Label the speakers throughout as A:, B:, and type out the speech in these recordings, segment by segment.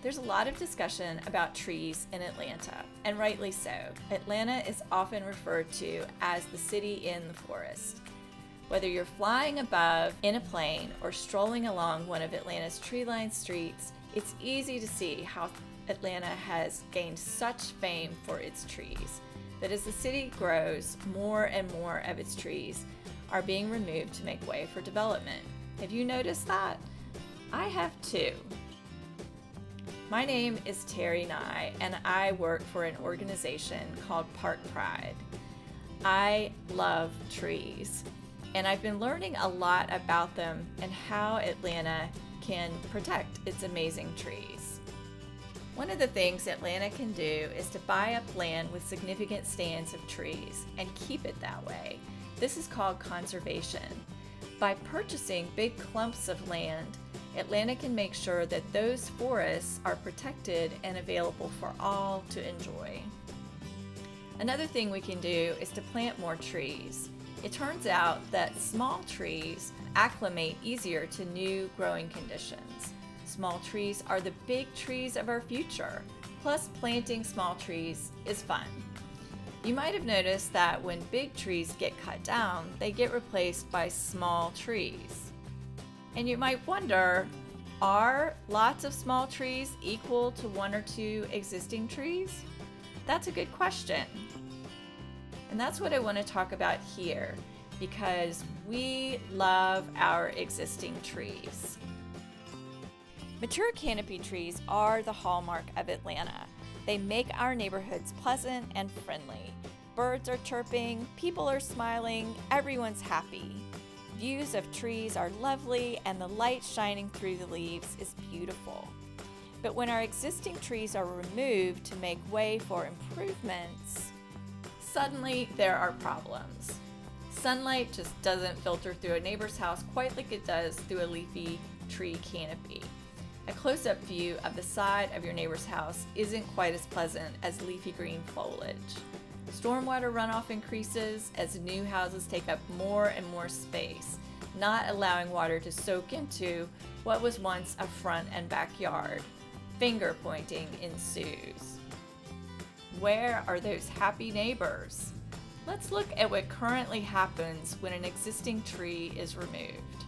A: There's a lot of discussion about trees in Atlanta, and rightly so. Atlanta is often referred to as the city in the forest. Whether you're flying above in a plane or strolling along one of Atlanta's tree-lined streets, it's easy to see how Atlanta has gained such fame for its trees. That as the city grows, more and more of its trees are being removed to make way for development. Have you noticed that? I have too. My name is Teri Nye, and I work for an organization called Park Pride. I love trees, and I've been learning a lot about them and how Atlanta can protect its amazing trees. One of the things Atlanta can do is to buy up land with significant stands of trees and keep it that way. This is called conservation. By purchasing big clumps of land, Atlanta can make sure that those forests are protected and available for all to enjoy. Another thing we can do is to plant more trees. It turns out that small trees acclimate easier to new growing conditions. Small trees are the big trees of our future. Plus, planting small trees is fun. You might have noticed that when big trees get cut down, they get replaced by small trees. And you might wonder, are lots of small trees equal to one or two existing trees? That's a good question. And that's what I want to talk about here, because we love our existing trees. Mature canopy trees are the hallmark of Atlanta. They make our neighborhoods pleasant and friendly. Birds are chirping, people are smiling, everyone's happy. Views of trees are lovely, and the light shining through the leaves is beautiful. But when our existing trees are removed to make way for improvements, suddenly there are problems. Sunlight just doesn't filter through a neighbor's house quite like it does through a leafy tree canopy. A close-up view of the side of your neighbor's house isn't quite as pleasant as leafy green foliage. Stormwater runoff increases as new houses take up more and more space, not allowing water to soak into what was once a front and backyard. Finger pointing ensues. Where are those happy neighbors? Let's look at what currently happens when an existing tree is removed.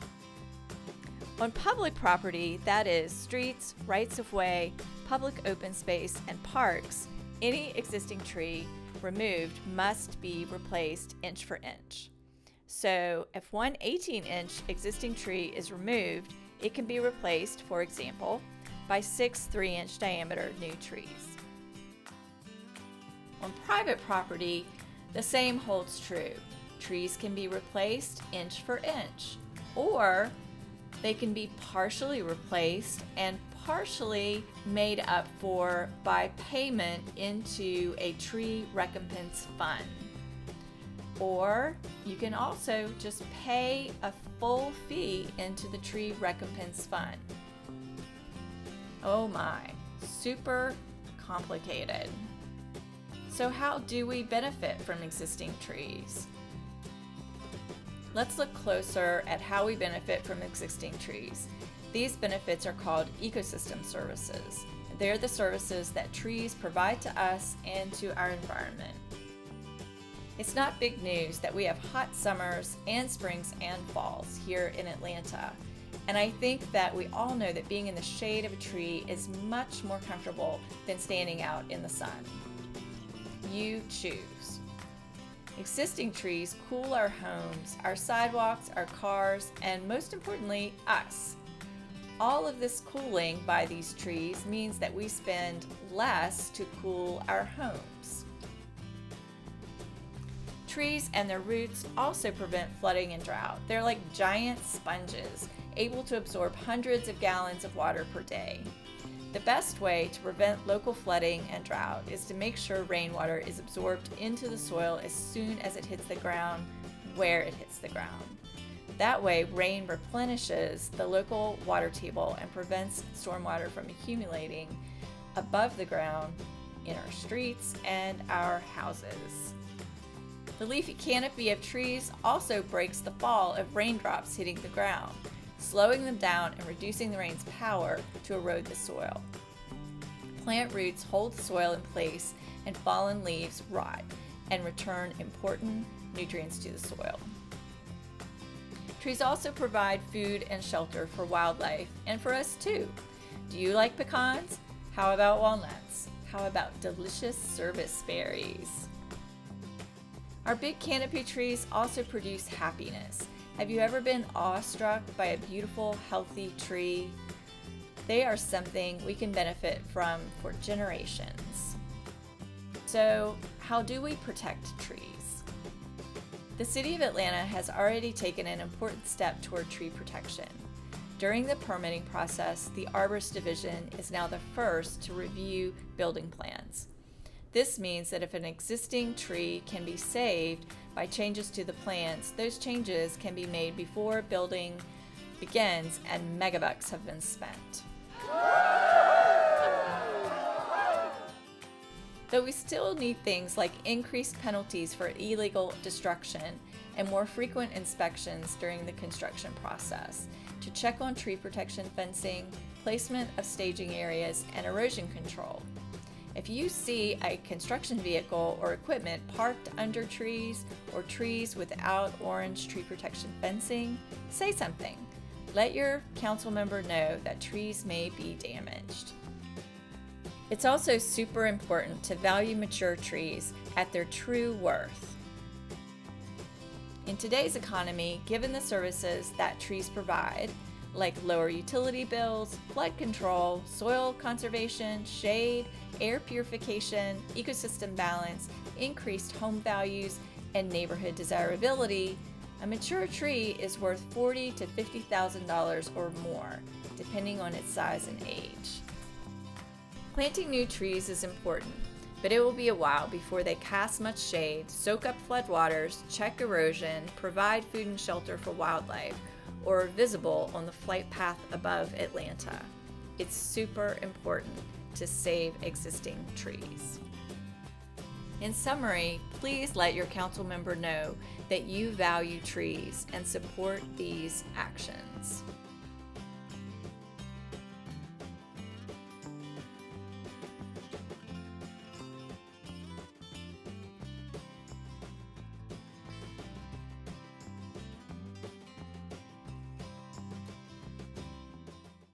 A: On public property, that is, streets, rights-of-way, public open space, and parks, any existing tree removed must be replaced inch for inch. So if one 18-inch existing tree is removed, it can be replaced, for example, by 6 3-inch diameter new trees. On private property, the same holds true. Trees can be replaced inch for inch, or they can be partially replaced and partially made up for by payment into a tree recompense fund. Or you can also just pay a full fee into the tree recompense fund. Oh my, super complicated. So how do we benefit from existing trees? Let's look closer at how we benefit from existing trees. These benefits are called ecosystem services. They're the services that trees provide to us and to our environment. It's not big news that we have hot summers and springs and falls here in Atlanta. And I think that we all know that being in the shade of a tree is much more comfortable than standing out in the sun. You choose. Existing trees cool our homes, our sidewalks, our cars, and most importantly, us. All of this cooling by these trees means that we spend less to cool our homes. Trees and their roots also prevent flooding and drought. They're like giant sponges, able to absorb hundreds of gallons of water per day. The best way to prevent local flooding and drought is to make sure rainwater is absorbed into the soil as soon as it hits the ground, where it hits the ground. That way, rain replenishes the local water table and prevents stormwater from accumulating above the ground in our streets and our houses. The leafy canopy of trees also breaks the fall of raindrops hitting the ground, slowing them down and reducing the rain's power to erode the soil. Plant roots hold soil in place and fallen leaves rot and return important nutrients to the soil. Trees also provide food and shelter for wildlife and for us too. Do you like pecans? How about walnuts? How about delicious service berries? Our big canopy trees also produce happiness. Have you ever been awestruck by a beautiful, healthy tree? They are something we can benefit from for generations. So, how do we protect trees? The City of Atlanta has already taken an important step toward tree protection. During the permitting process, the Arborist Division is now the first to review building plans. This means that if an existing tree can be saved by changes to the plans, those changes can be made before building begins and megabucks have been spent. Though we still need things like increased penalties for illegal destruction and more frequent inspections during the construction process to check on tree protection fencing, placement of staging areas, and erosion control. If you see a construction vehicle or equipment parked under trees or trees without orange tree protection fencing, say something. Let your council member know that trees may be damaged. It's also super important to value mature trees at their true worth. In today's economy, given the services that trees provide, like lower utility bills, flood control, soil conservation, shade, air purification, ecosystem balance, increased home values, and neighborhood desirability, a mature tree is worth $40,000 to $50,000 or more, depending on its size and age. Planting new trees is important, but it will be a while before they cast much shade, soak up floodwaters, check erosion, provide food and shelter for wildlife, or are visible on the flight path above Atlanta. It's super important to save existing trees. In summary, please let your council member know that you value trees and support these actions.